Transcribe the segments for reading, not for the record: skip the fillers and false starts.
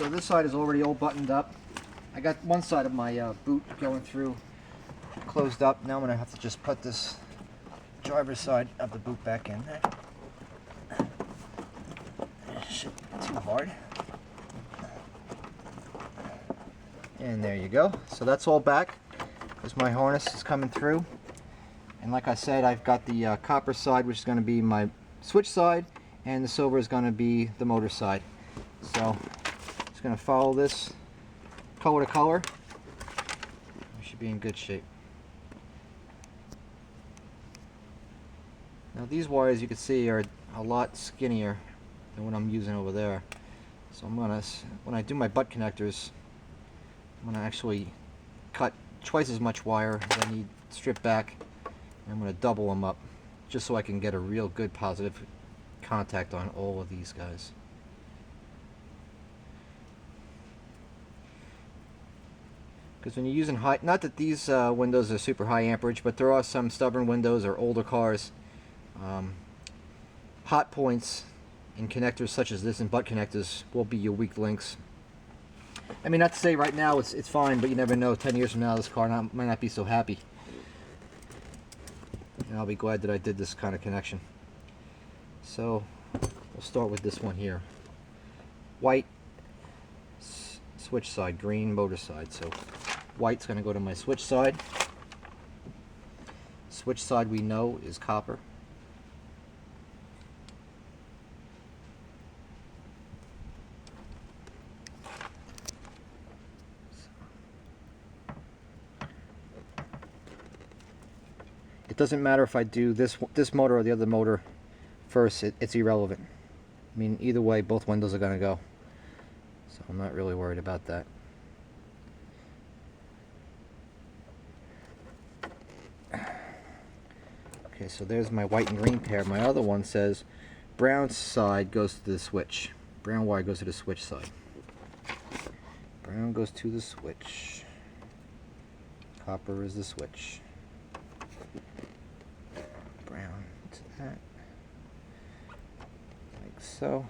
So this side is already all buttoned up. I got one side of my boot going through closed up. Now I'm going to have to just put this driver's side of the boot back in. Shouldn't be too hard. And there you go. So that's all back. As my harness is coming through. And like I said, I've got the copper side, which is going to be my switch side, and the silver is going to be the motor side. So just going to follow this color to color. We should be in good shape. Now these wires, you can see, are a lot skinnier than what I'm using over there. So I'm gonna, when I do my butt connectors, I'm gonna actually cut twice as much wire as I need stripped back. And I'm gonna double them up, just so I can get a real good positive contact on all of these guys. Because when you're using high, not that these windows are super high amperage, but there are some stubborn windows or older cars. Hot points in connectors such as this and butt connectors will be your weak links. I mean, not to say right now it's fine, but you never know. 10 years from now, this car might not be so happy. And I'll be glad that I did this kind of connection. So we'll start with this one here. White switch side, green motor side. So white's going to go to my switch side. Switch side we know is copper. It doesn't matter if I do this motor or the other motor first, it's irrelevant. I mean, either way, both windows are going to go. So I'm not really worried about that. Okay, so there's my white and green pair. My other one says brown side goes to the switch. Brown wire goes to the switch side. Brown goes to the switch. Copper is the switch. Brown to that. Like so.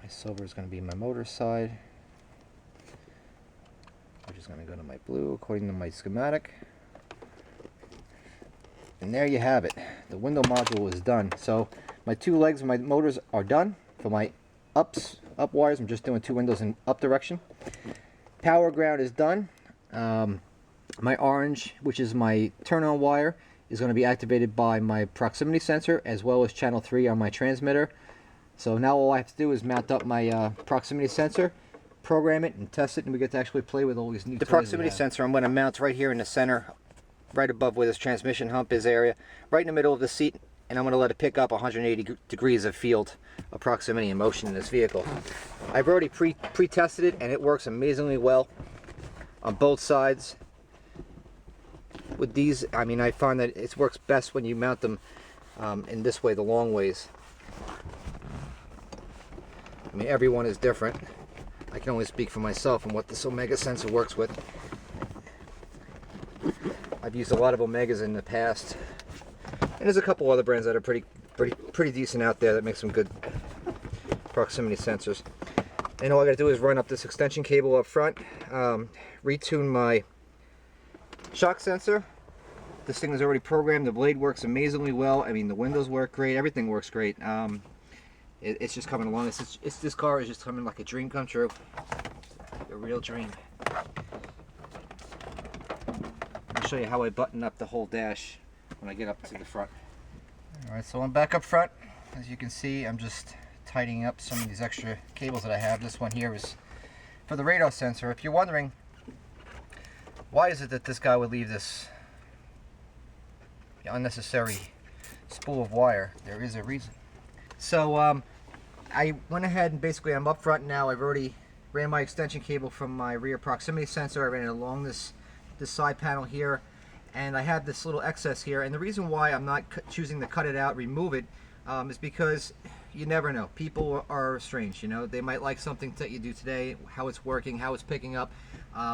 My silver is going to be my motor side, which is going to go to my blue according to my schematic. And there you have it. The window module is done. So my two legs of my motors are done. For my up wires, I'm just doing two windows in up direction. Power ground is done. My orange, which is my turn-on wire, is going to be activated by my proximity sensor as well as channel 3 on my transmitter. So now all I have to do is mount up my proximity sensor, program it, and test it, and we get to actually play with all these new toys. The proximity sensor I'm going to mount right here in the center, right above where this transmission hump is area, right in the middle of the seat, and I'm going to let it pick up 180 degrees of field of proximity and motion in this vehicle. I've already pre-tested it, and it works amazingly well on both sides. With these, I mean, I find that it works best when you mount them in this way, the long ways. I mean, everyone is different. I can only speak for myself and what this Omega sensor works with. I've used a lot of Omegas in the past, and there's a couple other brands that are pretty decent out there that make some good proximity sensors. And all I got to do is run up this extension cable up front, retune my shock sensor. This thing is already programmed. The blade works amazingly well. I mean, the windows work great. Everything works great. It's just coming along. This car is just coming like a dream come true. A real dream. I'll show you how I button up the whole dash when I get up to the front. Alright, so I'm back up front. As you can see, I'm just tightening up some of these extra cables that I have. This one here is for the radar sensor. If you're wondering, why is it that this guy would leave this unnecessary spool of wire? There is a reason. So I went ahead and basically I'm up front now. I've already ran my extension cable from my rear proximity sensor. I ran it along this side panel here, and I have this little excess here. And the reason why I'm not choosing to cut it out, remove it, is because you never know. People are strange, you know. They might like something that you do today, how it's working, how it's picking up.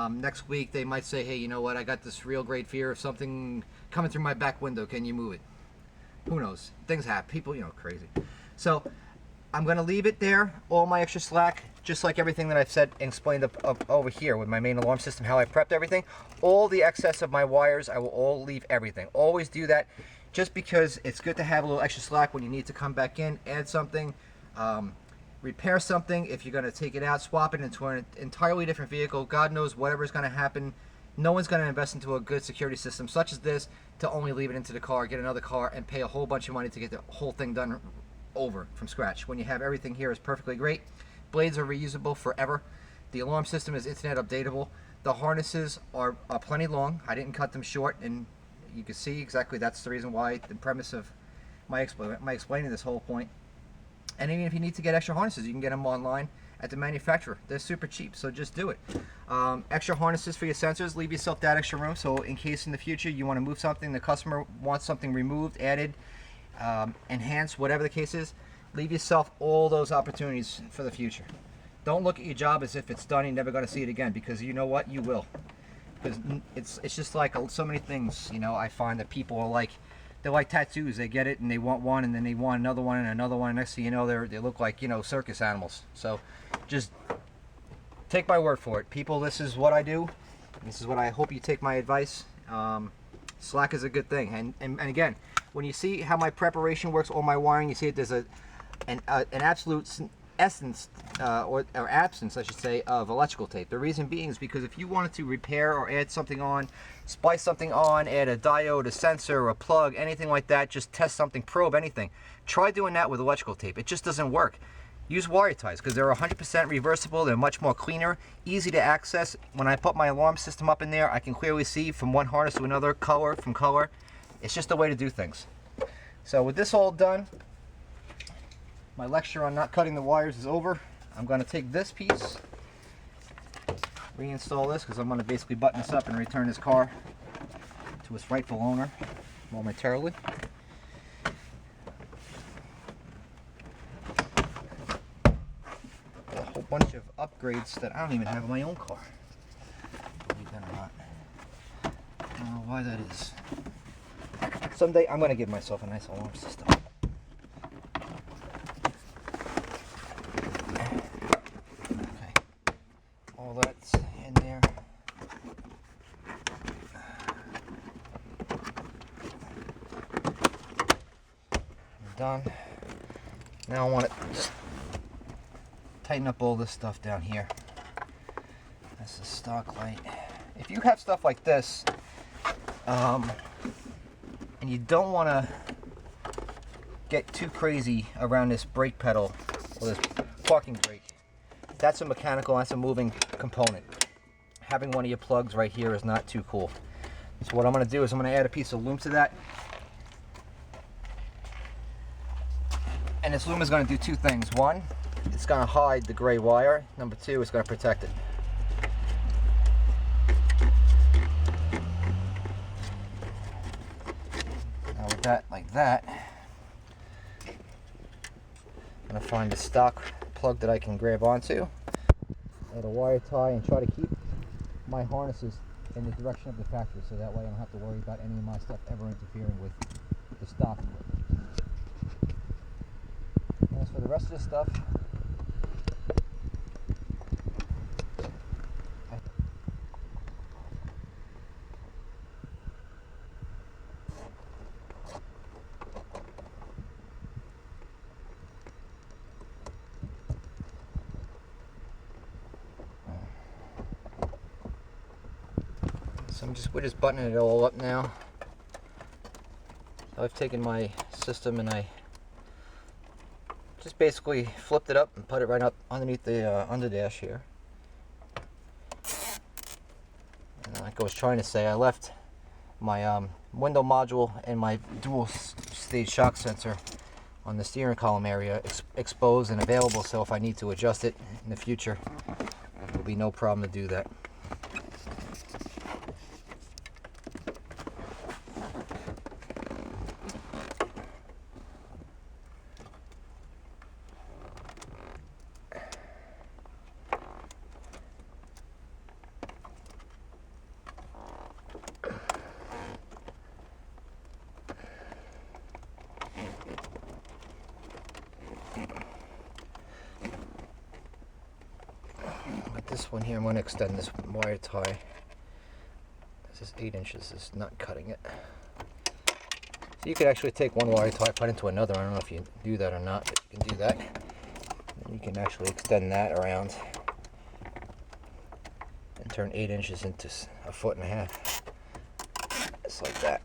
Next week they might say, hey, you know what, I got this real great fear of something coming through my back window. Can you move it? Who knows? Things happen. People, you know, crazy. So I'm going to leave it there, all my extra slack, just like everything that I've said and explained up over here with my main alarm system, how I prepped everything. All the excess of my wires, I will all leave everything. Always do that, just because it's good to have a little extra slack when you need to come back in, add something, repair something. If you're going to take it out, swap it into an entirely different vehicle, God knows whatever's going to happen. No one's going to invest into a good security system such as this to only leave it into the car, get another car, and pay a whole bunch of money to get the whole thing done over from scratch. When you have everything here is perfectly great. Blades are reusable forever. The alarm system is internet updatable. The harnesses are plenty long. I didn't cut them short, and you can see exactly that's the reason why, the premise of my explaining this whole point. And even if you need to get extra harnesses, you can get them online at the manufacturer. They're super cheap, so just do it. Extra harnesses for your sensors. Leave yourself that extra room, so in case in the future you want to move something, the customer wants something removed, added, enhanced, whatever the case is, leave yourself all those opportunities for the future. Don't look at your job as if it's done and you're never going to see it again, because you know what, you will. Because it's just like so many things, you know. I find that people are like, they're like tattoos. They get it and they want one, and then they want another one and another one, and next thing you know, they look like, you know, circus animals. So just take my word for it, people. This is what I do. This is what I hope you take my advice. Slack is a good thing, and again, when you see how my preparation works, all my wiring, you see it, there's an absolute essence or absence, I should say, of electrical tape. The reason being is because if you wanted to repair or add something on, splice something on, add a diode, a sensor, a plug, anything like that, just test something, probe anything, try doing that with electrical tape. It just doesn't work. Use wire ties, because they're 100% reversible. They're much more cleaner, easy to access. When I put my alarm system up in there, I can clearly see from one harness to another, color from color. It's just a way to do things. So with this all done, my lecture on not cutting the wires is over. I'm going to take this piece, reinstall this, because I'm going to basically button this up and return this car to its rightful owner momentarily. A whole bunch of upgrades that I don't even have in my own car, believe that or not. I don't know why that is. Someday I'm going to give myself a nice alarm system. Okay, all that's in there. I'm done. Now I want to just tighten up all this stuff down here. That's the stock light. If you have stuff like this, and you don't want to get too crazy around this brake pedal or this parking brake, that's a mechanical, that's a moving component. Having one of your plugs right here is not too cool. So what I'm going to do is I'm going to add a piece of loom to that. And this loom is going to do two things. One, it's going to hide the gray wire. Number two, it's going to protect it. Now with that like that, I'm going to find a stock plug that I can grab onto, add a wire tie, and try to keep my harnesses in the direction of the factory, so that way I don't have to worry about any of my stuff ever interfering with the stock. As for the rest of this stuff, we're just buttoning it all up now. So I've taken my system and I just basically flipped it up and put it right up underneath the underdash here. And like I was trying to say, I left my window module and my dual stage shock sensor on the steering column area exposed and available, so if I need to adjust it in the future, there will be no problem to do that. this one here, I'm going to extend this wire tie. This is 8 inches, it's not cutting it. So you could actually take one wire tie, put into another. I don't know if you do that or not, but you can do that. And you can actually extend that around and turn 8 inches into 1.5 feet. Just like that.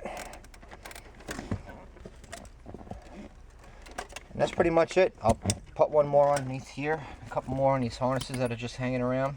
And that's pretty much it. I'll put one more underneath here, a couple more on these harnesses that are just hanging around.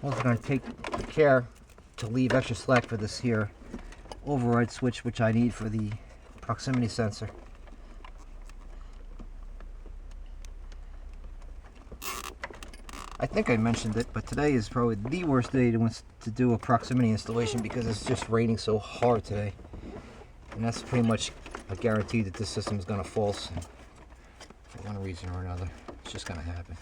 Also going to take care to leave extra slack for this here override switch, which I need for the proximity sensor. I think I mentioned it, but today is probably the worst day to do a proximity installation because it's just raining so hard today. And that's pretty much a guarantee that this system is going to false for one reason or another. It's just going to happen.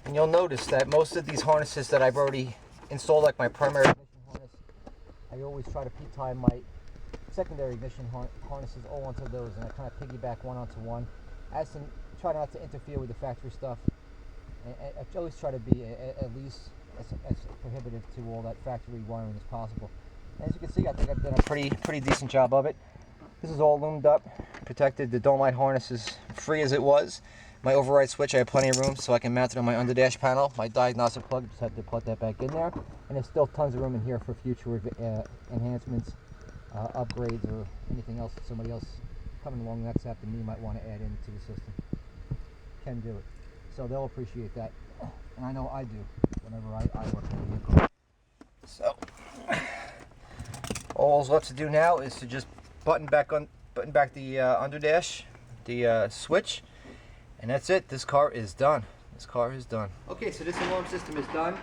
And you'll notice that most of these harnesses that I've already installed, like my primary ignition harness, I always try to tie my secondary ignition harnesses all onto those, and I kind of piggyback one onto one. As to try not to interfere with the factory stuff. I always try to be at least as prohibitive to all that factory wiring as possible. As you can see, I think I've done a pretty decent job of it. This is all loomed up, protected. The Dome-Lite harness is free as it was. My override switch, I have plenty of room so I can mount it on my underdash panel. My diagnostic plug, just have to put that back in there. And there's still tons of room in here for future enhancements, upgrades, or anything else that somebody else coming along next after me might want to add into the system. Can do it. So they'll appreciate that. And I know I do whenever I work on the vehicle. So all's left to do now is to just button back the underdash, the switch, and that's it. This car is done. This car is done. Okay, so this alarm system is done.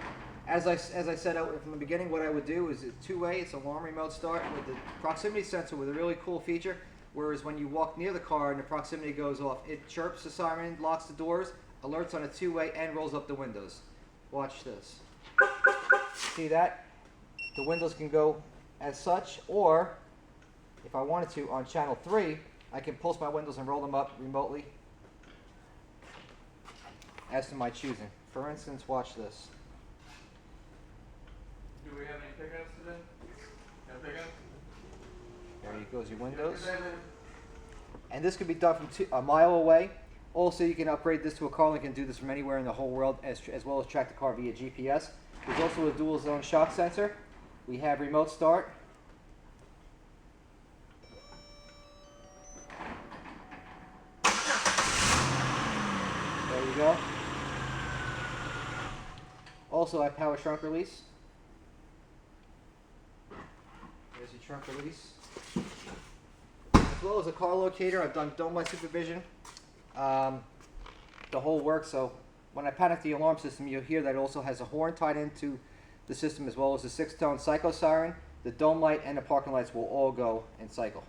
As I said from the beginning, what I would do is a two-way. It's alarm remote start with the proximity sensor with a really cool feature. Whereas when you walk near the car and the proximity goes off, it chirps the siren, locks the doors, alerts on a two-way, and rolls up the windows. Watch this. See that? The windows can go as such, or if I wanted to, on channel 3, I can pulse my windows and roll them up remotely as to my choosing. For instance, watch this. Do we have any pickups today? No pickups? There you goes your windows. And this could be done from a mile away. Also, you can upgrade this to a car link and do this from anywhere in the whole world, as well as track the car via GPS. There's also a dual zone shock sensor. We have remote start. There you go. Also, I have power trunk release. There's your trunk release. As well as a car locator. I've done dome light supervision. The whole works. So when I panic the alarm system, you'll hear that it also has a horn tied into the system, as well as a 6-tone psycho siren. The dome light and the parking lights will all go in cycle.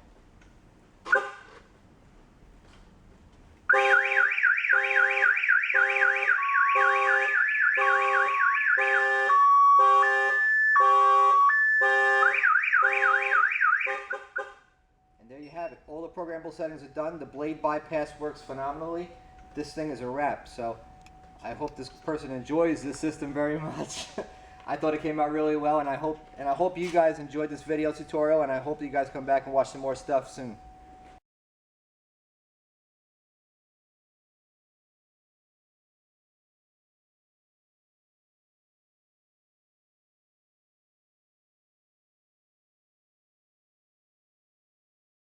And there you have it. All the programmable settings are done. The blade bypass works phenomenally. This thing is a wrap. So I hope this person enjoys this system very much. I thought it came out really well, and I hope you guys enjoyed this video tutorial, and I hope that you guys come back and watch some more stuff soon.